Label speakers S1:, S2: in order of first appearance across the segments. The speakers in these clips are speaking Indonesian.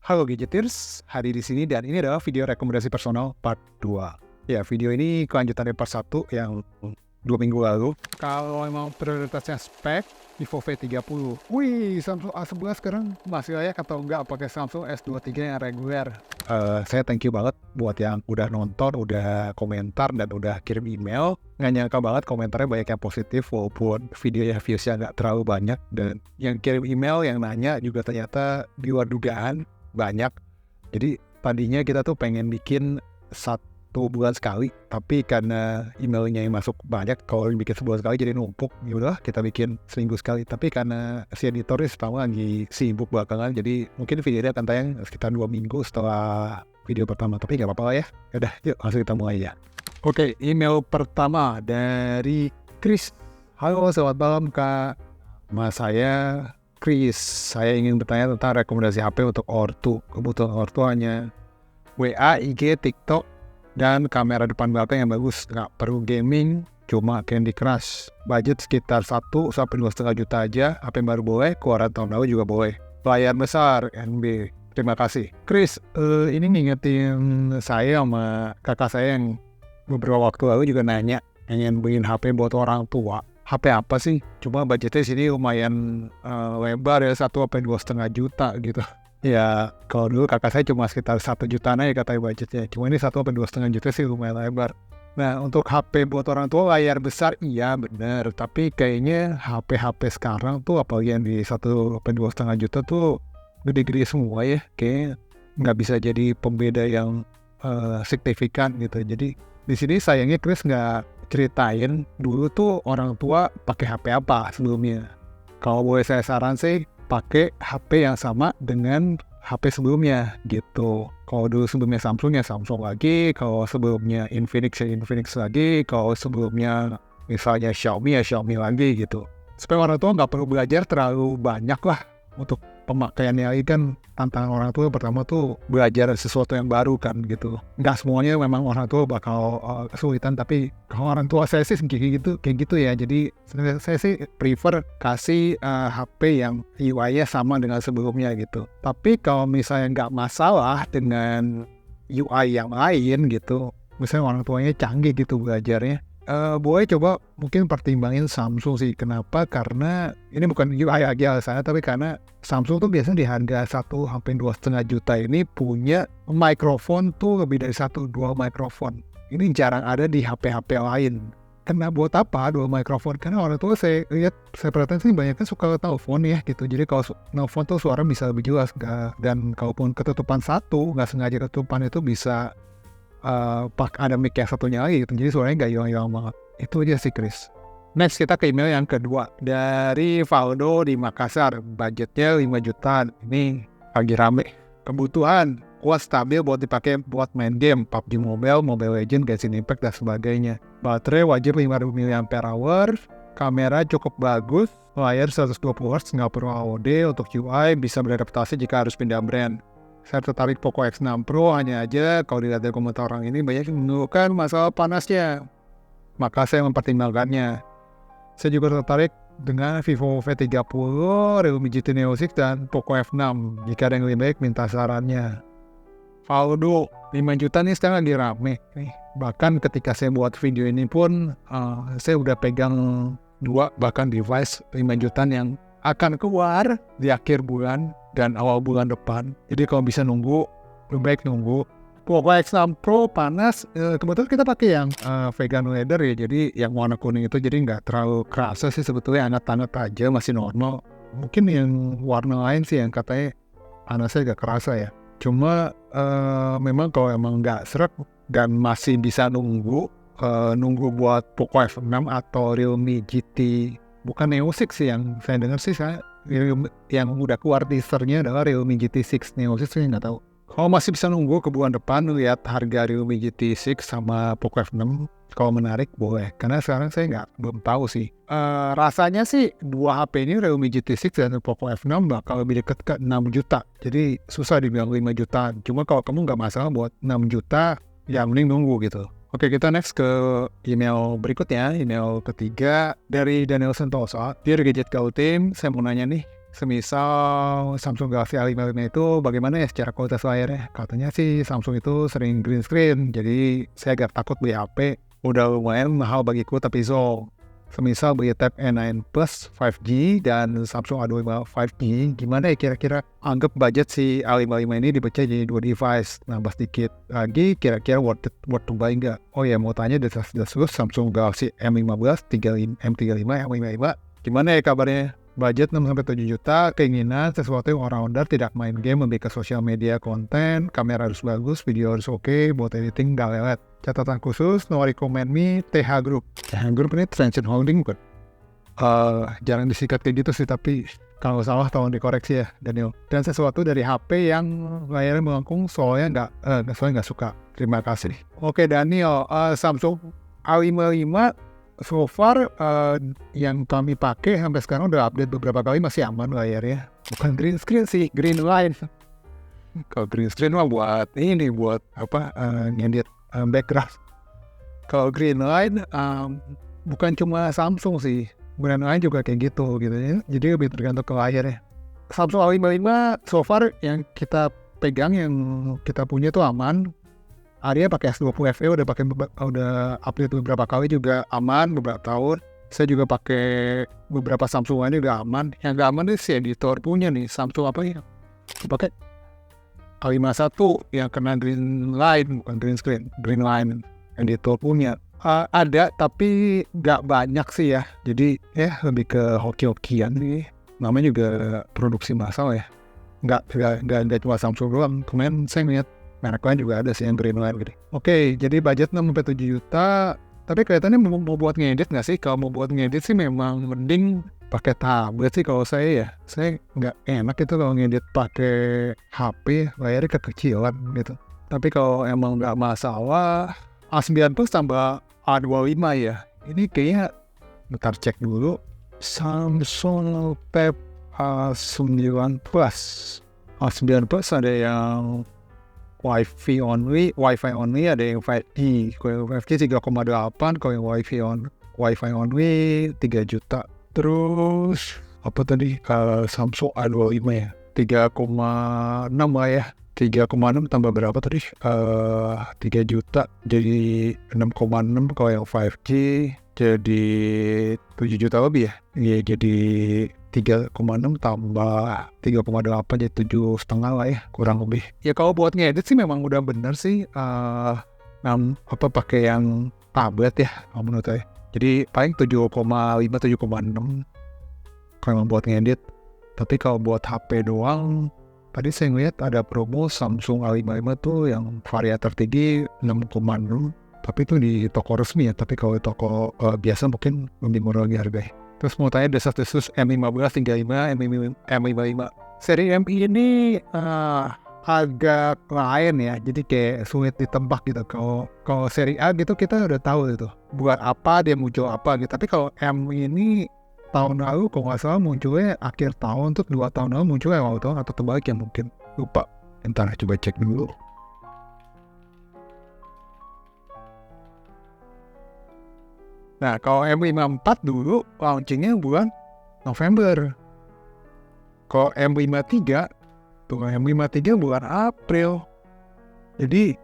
S1: Halo Gadgeters, hari di sini dan ini adalah video rekomendasi personal part 2. Ya, video ini kelanjutan dari part 1 yang 2 minggu lalu. Kalau emang prioritasnya spek, Vivo V30. Wih, Samsung A11 sekarang masih layak atau enggak pakai Samsung S23 yang reguler. Saya thank you banget buat yang udah nonton, udah komentar, dan udah kirim email. Nggak nyangka banget komentarnya banyak yang positif walaupun videonya viewsnya nggak terlalu banyak. Dan yang kirim email, yang nanya juga ternyata di luar dugaan banyak. Jadi tadinya kita tuh pengen bikin 1 bulan sekali, tapi karena emailnya yang masuk banyak, kalau bikin sebulan sekali jadi numpuk. Ya udah kita bikin seminggu sekali. Tapi karena si editoris pertama lagi sibuk belakangan, jadi mungkin videonya akan tayang sekitar 2 minggu setelah video pertama. Tapi nggak apa-apa lah ya. Udah, yuk langsung kita mulai ya. Oke, email pertama dari Chris. Halo, selamat malam Kak. Mas saya Chris, saya ingin bertanya tentang rekomendasi HP untuk ortu. Kebutuhan ortu hanya WA, IG, TikTok, dan kamera depan belakang yang bagus. Nggak perlu gaming, cuma Candy Crush. Budget sekitar 1-2,5 juta aja. HP baru boleh, keluaran tahun lalu juga boleh. Layar besar, NB. Terima kasih. Chris, ini ngingetin saya sama kakak saya yang beberapa waktu lalu juga nanya, ingin beliin HP buat orang tua. HP apa sih? Cuma budgetnya sini lumayan lebar ya, 1-2,5 juta gitu. Ya kalau dulu kakak saya cuma sekitar 1 jutaan aja katanya budgetnya. Cuma ini 1-2,5 juta sih lumayan lebar. Nah untuk HP buat orang tua layar besar iya bener. Tapi kayaknya HP sekarang tuh apalagi yang di 1,5 juta tuh gede-gede semua ya. Kayaknya nggak bisa jadi pembeda yang signifikan gitu. Jadi di sini sayangnya Chris nggak ceritain dulu tuh orang tua pakai HP apa sebelumnya. Kalau boleh saya saran sih pakai HP yang sama dengan HP sebelumnya gitu. Kalau dulu sebelumnya Samsung ya Samsung lagi, kalau sebelumnya Infinix ya Infinix lagi, kalau sebelumnya misalnya Xiaomi ya Xiaomi lagi gitu. Supaya orang tua nggak perlu belajar terlalu banyak lah untuk pemakaiannya lagi. Kan tantangan orang tua pertama tuh belajar sesuatu yang baru kan gitu. Nggak semuanya memang orang tua bakal kesulitan, tapi kalau orang tua saya sih kayak gitu ya. Jadi saya sih prefer kasih HP yang UI-nya sama dengan sebelumnya gitu. Tapi kalau misalnya nggak masalah dengan UI yang lain gitu, misalnya orang tuanya canggih gitu belajarnya, boleh coba mungkin pertimbangin Samsung sih. Kenapa? Karena ini bukan UI aja alasannya, tapi karena Samsung tuh biasanya di harga 1-2,5 juta ini punya mikrofon tuh lebih dari 1-2 mikrofon. Ini jarang ada di HP-HP lain. Kena buat apa 2 mikrofon? Karena orang tua saya lihat, saya perhatiin sih banyak kan suka telepon ya gitu. Jadi kalau telepon tuh suara bisa lebih jelas. Dan kalaupun ketutupan satu, nggak sengaja ketutupan itu bisa ada mic yang satunya lagi gitu. Jadi suaranya nggak hilang-hilang banget. Itu aja sih Chris. Next kita ke email yang kedua dari Valdo di Makassar. Budgetnya 5 jutaan. Ini lagi rame. Kebutuhan kuat stabil buat dipakai buat main game PUBG Mobile, Mobile Legends, Genshin Impact dan sebagainya. Baterai wajib 5000 mAh. Kamera cukup bagus. Layar 120Hz, nggak perlu AOD. Untuk UI bisa beradaptasi jika harus pindah brand. Saya tertarik Poco X6 Pro, hanya aja kalau dilihat dari komentar orang ini banyak yang mengeluhkan masalah panasnya. Maka saya mempertimbangkannya. Saya juga tertarik dengan Vivo V30, Realme GT Neo 6 dan Poco F6. Jika ada yang lebih baik minta sarannya. Valdo, 5 juta nih sekarang lagi rame. Bahkan ketika saya buat video ini pun saya udah pegang 2 bahkan device 5 jutaan yang akan keluar di akhir bulan dan awal bulan depan. Jadi kalau bisa nunggu, lebih baik nunggu. Poco X6 Pro panas, kebetulan kita pakai yang vegan leather ya, jadi yang warna kuning itu jadi nggak terlalu kerasa sih sebetulnya, hangat-hangat aja, masih normal. Mungkin yang warna lain sih yang katanya panasnya agak kerasa ya. Cuma memang kalau emang nggak seret dan masih bisa nunggu buat Poco F6 atau Realme GT, bukan Neo 6 sih yang saya dengar sih, yang udah keluar teasernya adalah Realme GT6. Neo 6 saya nggak tahu. Kalau masih bisa nunggu ke bulan depan lihat harga Realme GT6 sama Poco F6, kalau menarik boleh. Karena sekarang saya belum tahu sih. Rasanya sih 2 HP ini Realme GT6 dan Poco F6 bakal lebih dekat ke 6 juta. Jadi susah dibilang 5 juta. Cuma kalau kamu nggak masalah buat 6 juta, ya mending nunggu gitu. Oke, kita next ke email berikutnya, email ketiga dari Daniel Sentosa. Dear Gadget Go Team, saya mau nanya nih, Semisal Samsung Galaxy A55 itu bagaimana ya secara kualitas layarnya? Katanya sih Samsung itu sering green screen, jadi saya agak takut beli HP. Udah lumayan mahal bagiku tapi so. Semisal beli Tab A9 Plus 5G dan Samsung A25 5G, gimana ya kira-kira? Anggap budget si A55 ini dipecah jadi 2 device, nambah sedikit lagi, kira-kira worth to buy nggak? Oh ya, mau tanya desas-desus Samsung Galaxy M15, M35, M55, gimana ya kabarnya? Budget 6-7 juta, keinginan sesuatu yang all-rounder, tidak main game, lebih ke sosial media konten, kamera harus bagus, video harus oke, buat editing gak lelet. Catatan khusus, no recommend me, TH Group. TH Group ini Transient Holding bukan? Jarang disingkat kayak gitu sih, tapi kalau salah tolong dikoreksi ya Daniel. Dan sesuatu dari HP yang layarnya melengkung soalnya nggak suka. Terima kasih. Oke Daniel, Samsung A55 so far yang kami pakai sampai sekarang udah update beberapa kali, masih aman layarnya. Bukan green screen sih, green line. Kalau green screen mah buat ini, buat apa, ngedit background. Kalau green line bukan cuma Samsung sih, brand lain juga kayak gitu ya. Jadi lebih tergantung ke layarnya. Samsung A55 so far yang kita pegang, yang kita punya tuh aman. Arya pakai S20 FE udah update beberapa kali juga aman beberapa tahun. Saya juga pakai beberapa Samsung lainnya udah aman. Yang gak aman nih si editor punya nih, Samsung apa ya? Pakai A51 yang kena green line, bukan green screen, green line. Editor punya ada tapi gak banyak sih ya. Jadi ya lebih ke hoki-hokian nih. Namanya juga produksi massal ya. Nggak cuma Samsung doang. Kemarin saya ngeliat merek lain juga ada sih yang green line gitu. Oke, jadi budget 6-7 juta. Tapi kelihatannya mau buat ngedit nggak sih? Kalau mau buat ngedit sih memang mending pakai tablet sih kalau saya ya. Saya nggak enak itu kalau ngedit pakai HP, layarnya kekecilan gitu. Tapi kalau emang nggak masalah, A9 Plus tambah A25 ya. Ini kayaknya, bentar cek dulu. Samsung Tab A9 Plus. A9 Plus ada yang Wi-Fi only, ada yang 5G. Kalau yang 5G 3,8, kalau yang Wi-Fi only 3 juta. Terus apa tadi? Samsung A25 ya, 3,6 lah ya. 3,6 tambah berapa tadi? 3 juta. Jadi 6,6 kalau yang 5G. Jadi 7 juta lebih ya. Iya, jadi 3,6 tambah 3,8 jadi 7,5 lah ya, kurang lebih. Ya kalau buat ngedit sih memang udah bener sih pakai yang tablet ya menurut saya. Jadi paling 7,5 7,6 kalau buat ngedit. Tapi kalau buat HP doang, tadi saya ngeliat ada promo Samsung A55 tuh yang varian tertinggi 6,6. Tapi itu di toko resmi ya, tapi kalau di toko biasa mungkin lebih murah lagi harganya. Terus mau tanya desas-desus M15, 35, M55. Seri M ini agak lain ya, jadi kayak sulit ditebak gitu. Kalau seri A gitu kita udah tahu gitu buat apa, dia muncul apa gitu. Tapi kalau M ini tahun lalu kalau nggak salah munculnya akhir tahun, tuh 2 tahun lalu munculnya awal tahun atau terbalik ya, mungkin lupa. Ntar coba cek dulu. Nah, kalau M54 dulu launchingnya bulan November. Kalau M53 bulan April. Jadi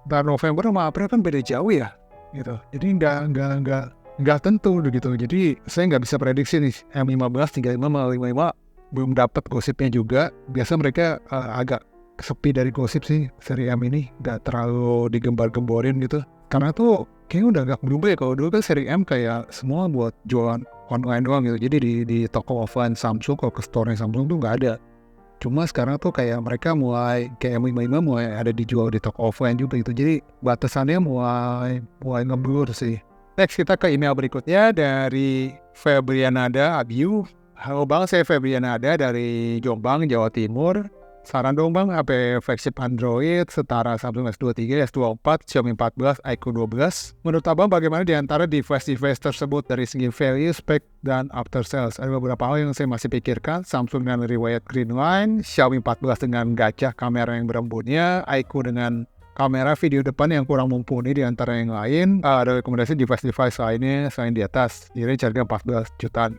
S1: bulan November sama April kan beda jauh ya, gitu. Jadi nggak tentu gitu. Jadi saya nggak bisa prediksi nih M15, 35, 55 belum dapat gosipnya juga. Biasa mereka agak sepi dari gosip sih seri M ini, nggak terlalu digembar-gemborin gitu. Karena tuh kayaknya udah agak berubah ya. Kalau dulu kan seri M kayak semua buat jualan online doang gitu. Jadi di toko offline Samsung, kalau ke store Samsung tuh nggak ada. Cuma sekarang tuh kayak mereka mulai, kayak M55 mulai ada dijual di toko offline juga gitu. Jadi batasannya mulai ngeblur sih. Next kita ke email berikutnya dari Febrianada Abiu. Halo Bang, saya Febrianada dari Jombang, Jawa Timur. Saran dong Bang, HP flagship Android setara Samsung S23, S24, Xiaomi 14, iQOO 12. Menurut Abang bagaimana di antara device-device tersebut dari segi value, spek, dan after sales? Ada beberapa hal yang saya masih pikirkan. Samsung dengan riwayat green line, Xiaomi 14 dengan gacah kamera yang berembunnya, iQOO dengan kamera video depan yang kurang mumpuni di antara yang lain. Ada rekomendasi device-device lainnya selain di atas. Jadi harga 14 jutaan.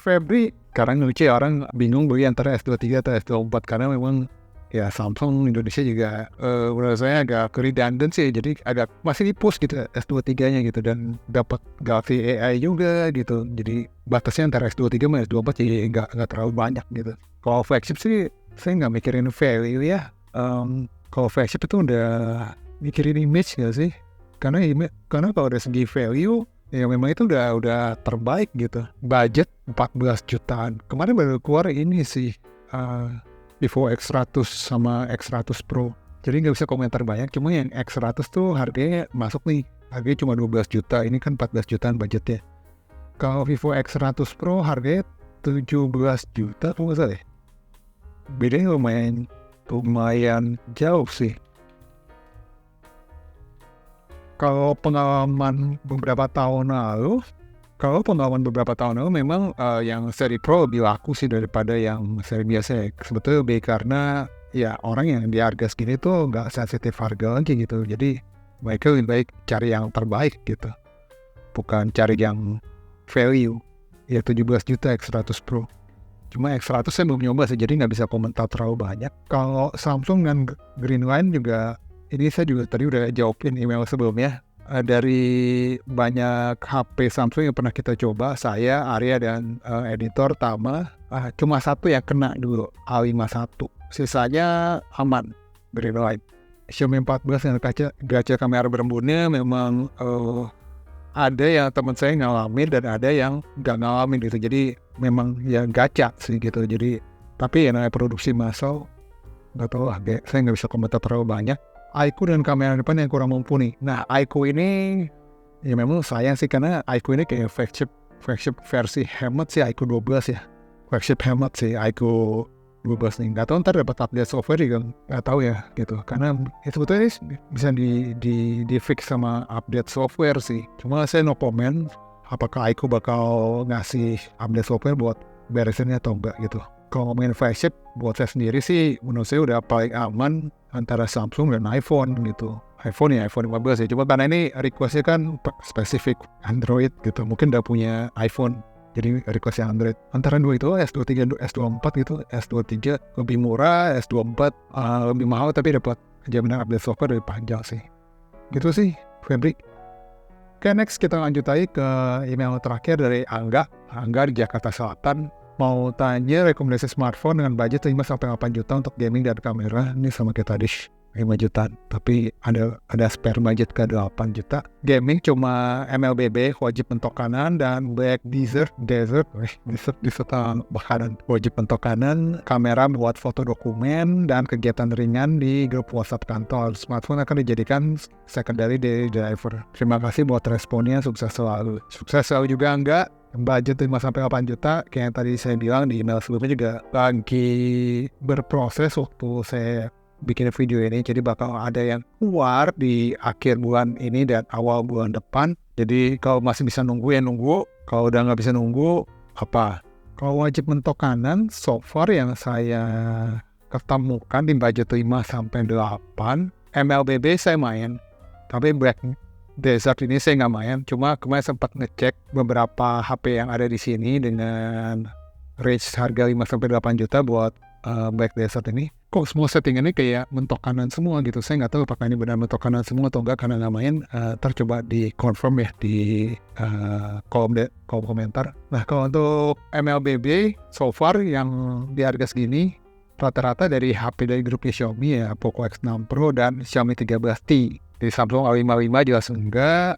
S1: Febri, Sekarang lucu ya, orang bingung beli antara S23 atau S24 karena memang ya Samsung Indonesia juga menurut saya agak redundant sih, jadi agak masih di push gitu S23-nya gitu, dan dapat Galaxy AI juga gitu, jadi batasnya antara S23 sama S24 jadi nggak terlalu banyak gitu. Kalau flagship sih saya nggak mikirin value ya. Kalau flagship itu udah mikirin image nggak sih? Karena kalau dari segi value ya memang itu udah terbaik gitu. Budget 14 jutaan. Kemarin baru keluar ini sih Vivo X100 sama X100 Pro. Jadi nggak bisa komentar banyak. Cuma yang X100 tuh harganya masuk nih. Harganya cuma 12 juta. Ini kan 14 jutaan budgetnya. Kalau Vivo X100 Pro harganya 17 juta kalau nggak salah ya. Bedanya lumayan jauh sih. Kalau pengalaman beberapa tahun lalu memang yang seri Pro lebih laku sih daripada yang seri biasa ya. Sebetulnya lebih karena ya orang yang di harga segini tuh nggak sensitif harga lagi gitu. Jadi mereka lebih baik cari yang terbaik gitu, bukan cari yang value. Ya 17 juta X100 Pro. Cuma X100 saya belum nyoba sih, jadi nggak bisa komentar terlalu banyak. Kalau Samsung dan Greenline juga, ini saya juga tadi udah jawabin email sebelumnya. Dari banyak HP Samsung yang pernah kita coba, saya, Arya, dan editor Tama, cuma satu yang kena dulu, A51. Sisanya aman, Greenline. Xiaomi 14 yang gacha kamera berembunnya memang ada yang teman saya ngalamin dan ada yang nggak ngalamin gitu. Jadi memang ya gacha sih gitu. Jadi tapi ya namanya produksi massal, nggak tahu lah, saya nggak bisa komentar terlalu banyak. iQOO dan kamera depan yang kurang mumpuni. Nah, iQOO ini ya memang sayang sih, karena iQOO ini kayak flagship versi hemat sih, iQOO 12 ya. Flagship hemat sih iQOO 12 nih. Nggak tahu ntar dapat update software juga nggak tahu ya gitu. Karena ya sebetulnya bisa di fix sama update software sih. Cuma saya no comment apakah iQOO bakal ngasih update software buat beresinnya atau enggak gitu. Kalau ngomongin flagship, buat saya sendiri sih menurut saya udah paling aman antara Samsung dan iPhone gitu. iPhone 15 ya. Cuma karena ini requestnya kan spesifik Android gitu. Mungkin udah punya iPhone, jadi requestnya Android. Antara dua itu S23, S24 gitu. S23 lebih murah, S24 lebih mahal tapi dapat jaminan update software lebih panjang sih. Gitu sih, Febri. Oke, next kita lanjut aja ke email terakhir dari Angga di Jakarta Selatan. Mau tanya rekomendasi smartphone dengan budget 5-8 juta untuk gaming dan kamera. Ini sama kayak tadi, 5 jutaan. Tapi ada spare budget ke 8 juta. Gaming cuma MLBB, wajib mentok kanan, dan Black Desert bakaran wajib mentok kanan. Kamera buat foto dokumen dan kegiatan ringan di grup WhatsApp kantor. Smartphone akan dijadikan secondary driver. Terima kasih buat responnya, sukses selalu. Sukses selalu juga enggak. Budget 5-8 juta, kayak yang tadi saya bilang di email sebelumnya juga lagi berproses waktu saya bikin video ini. Jadi bakal ada yang keluar di akhir bulan ini dan awal bulan depan. Jadi kalau masih bisa nunggu ya nunggu. Kalau udah nggak bisa nunggu, apa? Kalau wajib mentok kanan, so far yang saya ketemukan di budget 5-8, MLBB saya main. Tapi Black Desert ini saya nggak main, cuma kemarin sempat ngecek beberapa HP yang ada di sini dengan range harga 5-8 juta buat Black Desert ini. Kok semua settingannya kayak mentok kanan semua gitu. Saya nggak tahu apakah ini benar mentok kanan semua atau enggak, karena nggak main. Tercoba di confirm ya di kolom komentar. Nah, kalau untuk MLBB so far yang di harga segini rata-rata dari HP dari grupnya Xiaomi ya, Poco X6 Pro dan Xiaomi 13T. Di Samsung A55 jelas enggak,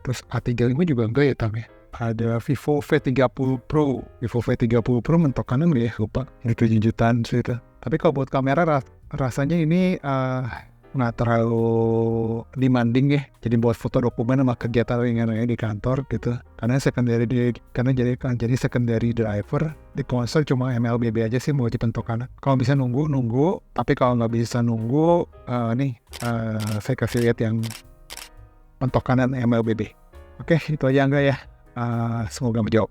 S1: terus A35 juga enggak ya Tam ya. Ada Vivo V30 Pro. Vivo V30 Pro mentok kanan ya, lupa. Ini 7 jutaan sih itu. Tapi kalau buat kamera rasanya ini nggak terlalu demanding ya. Jadi buat foto dokumen sama kegiatan ringannya di kantor gitu. Karena jadi secondary driver. Di konsol cuma MLBB aja sih, wajib mentok kanan. Kalau bisa nunggu. Tapi kalau nggak bisa nunggu, saya kasih lihat yang mentok kanan MLBB. Oke, itu aja enggak ya. Semoga menjawab.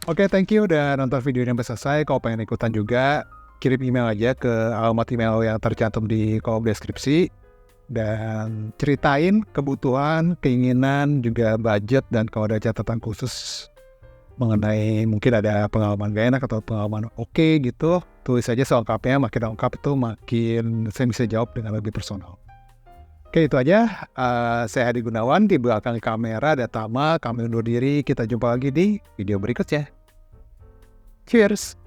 S1: Oke, thank you udah nonton video ini sampai selesai. Kalau pengen ikutan juga, kirim email aja ke alamat email yang tercantum di kolom deskripsi. Dan ceritain kebutuhan, keinginan, juga budget, dan kalau ada catatan khusus mengenai mungkin ada pengalaman gak enak atau pengalaman oke gitu, tulis aja selengkapnya. Makin lengkap itu makin saya bisa jawab dengan lebih personal. Oke, itu aja. Saya Hadi Gunawan, di belakang kamera ada Tama. Kami undur diri, kita jumpa lagi di video berikutnya. Cheers!